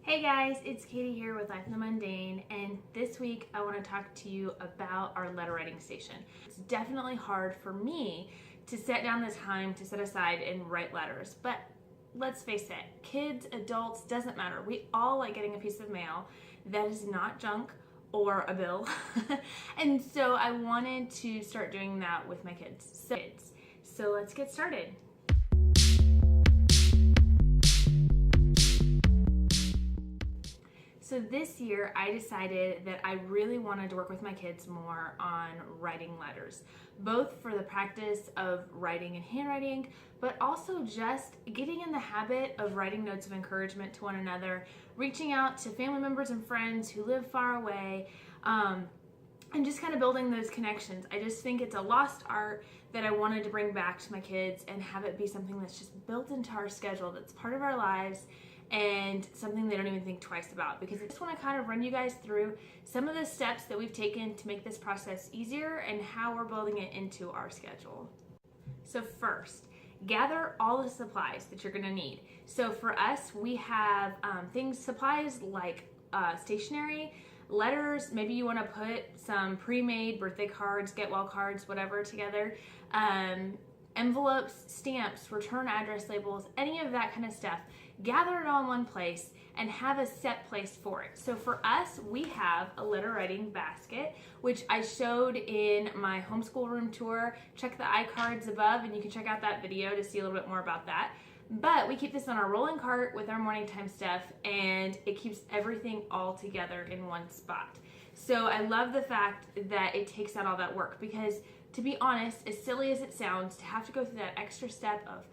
Hey guys, it's Katie here with Life in the Mundane, and this week I want to talk to you about our letter writing station. It's definitely hard for me to set down the time to set aside and write letters, but let's face it, kids, adults, doesn't matter. We all like getting a piece of mail that is not junk or a bill. And so I wanted to start doing that with my kids. So let's get started. So this year I decided that I really wanted to work with my kids more on writing letters, both for the practice of writing and handwriting, but also just getting in the habit of writing notes of encouragement to one another, reaching out to family members and friends who live far away, and just kind of building those connections. I just think it's a lost art that I wanted to bring back to my kids and have it be something that's just built into our schedule, that's part of our lives, and something they don't even think twice about, because I just want to kind of run you guys through some of the steps that we've taken to make this process easier and how we're building it into our schedule. So first, gather all the supplies that you're going to need. So for us, we have supplies like stationery, letters, maybe you want to put some pre-made birthday cards, get well cards, whatever together, envelopes, stamps, return address labels, any of that kind of stuff. Gather it all in one place and have a set place for it. So for us, we have a letter writing basket, which I showed in my homeschool room tour. Check the iCards above and you can check out that video to see a little bit more about that. But we keep this on our rolling cart with our morning time stuff, and it keeps everything all together in one spot. So I love the fact that it takes out all that work, because to be honest, as silly as it sounds, to have to go through that extra step of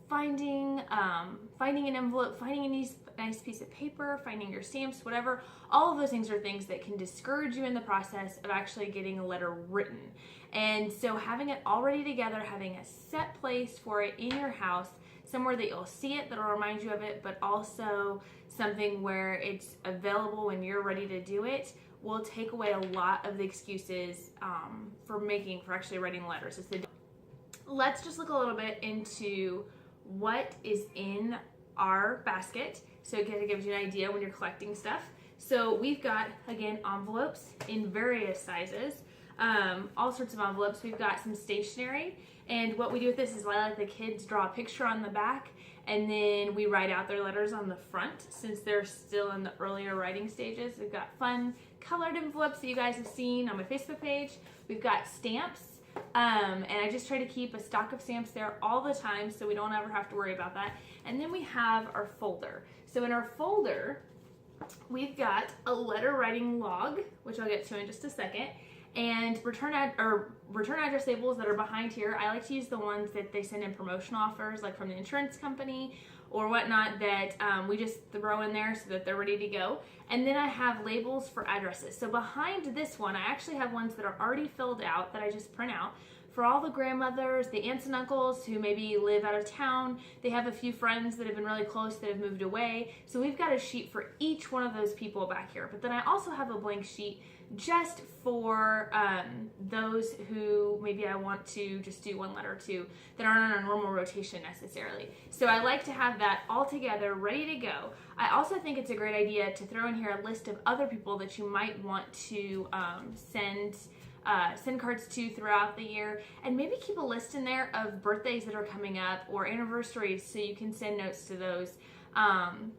finding an envelope, finding a nice piece of paper, finding your stamps, whatever, all of those things are things that can discourage you in the process of actually getting a letter written. And so having it all ready together, having a set place for it in your house, somewhere that you'll see it, that'll remind you of it, but also something where it's available when you're ready to do it, will take away a lot of the excuses for actually writing letters. Let's just look a little bit into what is in our basket, so it kind of gives you an idea when you're collecting stuff. So we've got, again, envelopes in various sizes, all sorts of envelopes. We've got some stationery, and what we do with this is I let the kids draw a picture on the back, and then we write out their letters on the front since they're still in the earlier writing stages. We've got fun colored envelopes that you guys have seen on my Facebook page. We've got stamps, and I just try to keep a stock of stamps there all the time so we don't ever have to worry about that. And then we have our folder. So in our folder, we've got a letter writing log, which I'll get to in just a second, and return address labels that are behind here. I like to use the ones that they send in promotional offers, like from the insurance company or whatnot, that we just throw in there so that they're ready to go. And then I have labels for addresses. So behind this one, I actually have ones that are already filled out that I just print out for all the grandmothers, the aunts and uncles who maybe live out of town. They have a few friends that have been really close that have moved away. So we've got a sheet for each one of those people back here. But then I also have a blank sheet just for those who maybe I want to just do one letter to that aren't on a normal rotation necessarily. So I like to have that all together, ready to go. I also think it's a great idea to throw in here a list of other people that you might want to send cards to throughout the year, and maybe keep a list in there of birthdays that are coming up or anniversaries so you can send notes to those on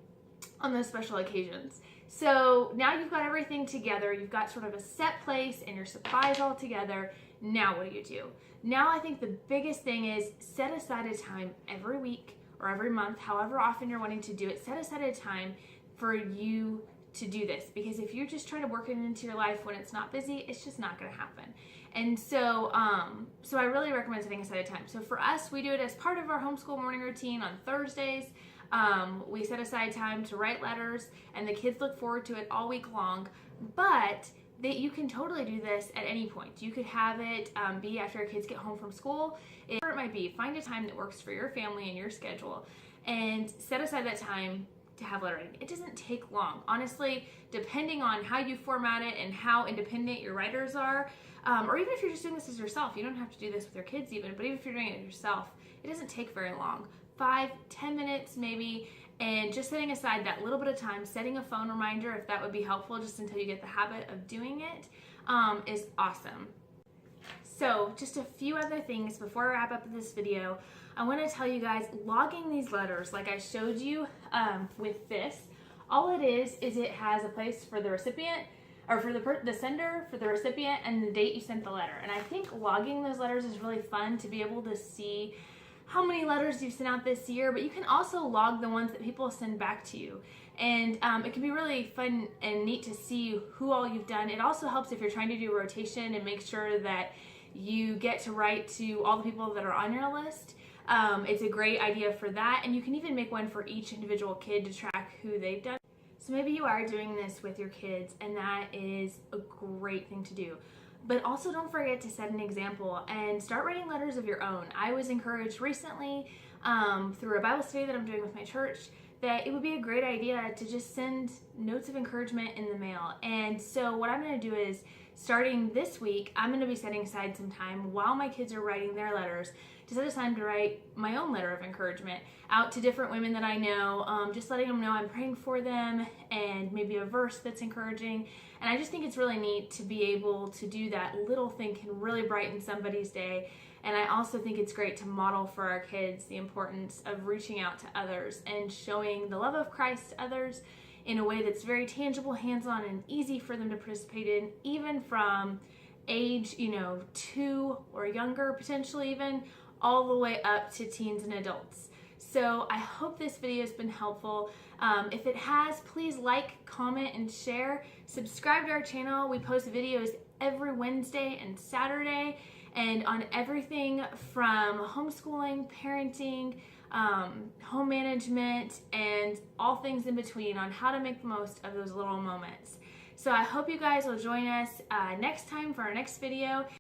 those special occasions. So now you've got everything together, you've got sort of a set place and your supplies all together. Now what do? Now I think the biggest thing is set aside a time every week or every month, however often you're wanting to do it, set aside a time for you to do this, because if you're just trying to work it into your life when it's not busy, it's just not going to happen. And so so I really recommend setting aside a time. So for us, we do it as part of our homeschool morning routine on Thursdays. We set aside time to write letters, and the kids look forward to it all week long, but that you can totally do this at any point. You could have it be after your kids get home from school. Whatever it might be, find a time that works for your family and your schedule, and set aside that time to have letter writing. It doesn't take long. Honestly, depending on how you format it and how independent your writers are, or even if you're just doing this as yourself, you don't have to do this with your kids even, but even if you're doing it yourself, it doesn't take very long. 5-10 minutes maybe, and just setting aside that little bit of time, setting a phone reminder if that would be helpful just until you get the habit of doing it, is awesome. So just a few other things before I wrap up this video. I want to tell you guys, logging these letters like I showed you with this, all it is it has a place for the recipient, or for the sender, for the recipient, and the date you sent the letter. And I think logging those letters is really fun to be able to see how many letters you've sent out this year, but you can also log the ones that people send back to you. And it can be really fun and neat to see who all you've done. It also helps if you're trying to do a rotation and make sure that you get to write to all the people that are on your list. It's a great idea for that, and you can even make one for each individual kid to track who they've done. So maybe you are doing this with your kids, and that is a great thing to do. But also don't forget to set an example and start writing letters of your own. I was encouraged recently through a Bible study that I'm doing with my church that it would be a great idea to just send notes of encouragement in the mail. And so what I'm going to do is, starting this week, I'm going to be setting aside some time while my kids are writing their letters to set aside to write my own letter of encouragement out to different women that I know, just letting them know I'm praying for them and maybe a verse that's encouraging. And I just think it's really neat to be able to do that. Little thing can really brighten somebody's day. And I also think it's great to model for our kids the importance of reaching out to others and showing the love of Christ to others in a way that's very tangible, hands-on, and easy for them to participate in, even from age, 2 or younger, potentially even, all the way up to teens and adults. So I hope this video has been helpful. If it has, please like, comment, and share. Subscribe to our channel. We post videos every Wednesday and Saturday, and on everything from homeschooling, parenting, home management, and all things in between on how to make the most of those little moments. So I hope you guys will join us next time for our next video.